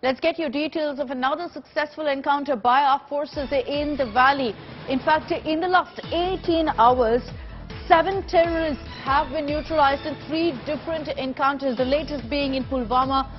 Let's get you details of another successful encounter by our forces in the valley. In fact, in the last 18 hours, 7 terrorists have been neutralized in 3 different encounters, the latest being in Pulwama,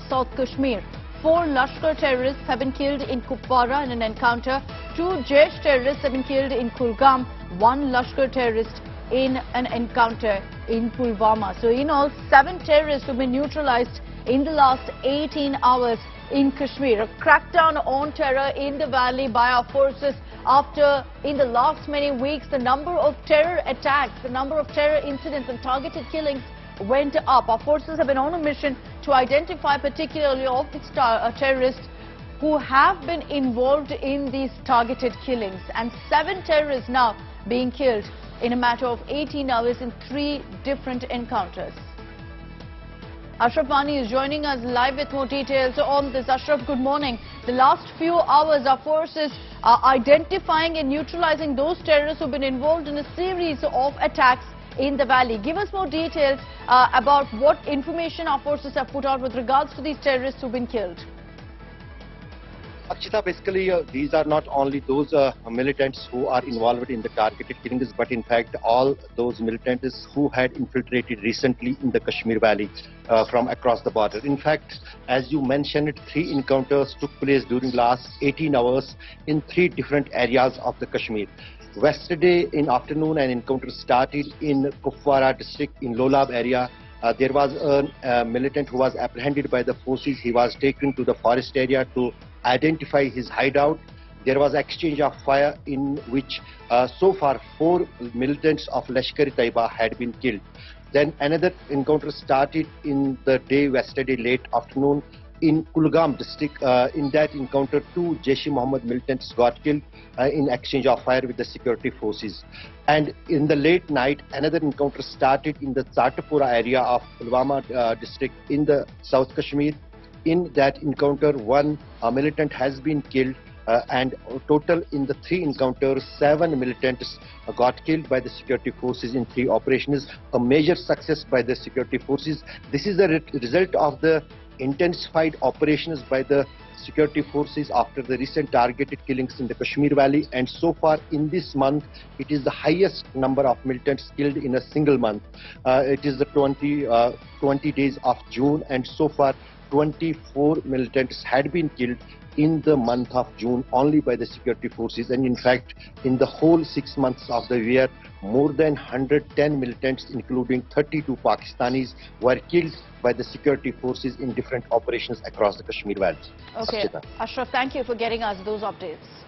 South Kashmir. 4 Lashkar terrorists have been killed in Kupwara in an encounter. 2 Jaish terrorists have been killed in Kulgam. 1 Lashkar terrorist in an encounter in Pulwama. So in all, 7 terrorists have been neutralized in the last 18 hours in Kashmir. A crackdown on terror in the valley by our forces after, in the last many weeks, the number of terror attacks, the number of terror incidents and targeted killings went up. Our forces have been on a mission to identify particularly of the terrorists who have been involved in these targeted killings. And 7 terrorists now being killed in a matter of 18 hours in 3 different encounters. Ashraf Mani is joining us live with more details on this. Ashraf, good morning. The last few hours, our forces are identifying and neutralizing those terrorists who have been involved in a series of attacks in the valley. Give us more details about what information our forces have put out with regards to these terrorists who have been killed. Akshita, basically, these are not only those militants who are involved in the targeted killings, but in fact all those militants who had infiltrated recently in the Kashmir Valley from across the border. In fact, as you mentioned, 3 encounters took place during the last 18 hours in 3 different areas of the Kashmir. Yesterday in afternoon, an encounter started in Kupwara district in Lolab area. There was a militant who was apprehended by the forces. He was taken to the forest area to identify his hideout. There was exchange of fire in which so far 4 militants of Lashkar had been killed. Then another encounter started in the day yesterday late afternoon in Kulgam district. In that encounter, 2 Jaish-e-Mohammed militants got killed in exchange of fire with the security forces. And in the late night, another encounter started in the Chatapura area of Pulwama district in the South Kashmir. In that encounter, 1 militant has been killed, and total in the 3 encounters, 7 militants got killed by the security forces in 3 operations. A major success by the security forces. This is the result of the intensified operations by the security forces after the recent targeted killings in the Kashmir Valley, and so far in this month it is the highest number of militants killed in a single month. It is the 20 days of June, and so far 24 militants had been killed in the month of June only by the security forces. And in fact, in the whole 6 months of the year, more than 110 militants, including 32 Pakistanis, were killed by the security forces in different operations across the Kashmir Valley. Okay, Ashraf, thank you for getting us those updates.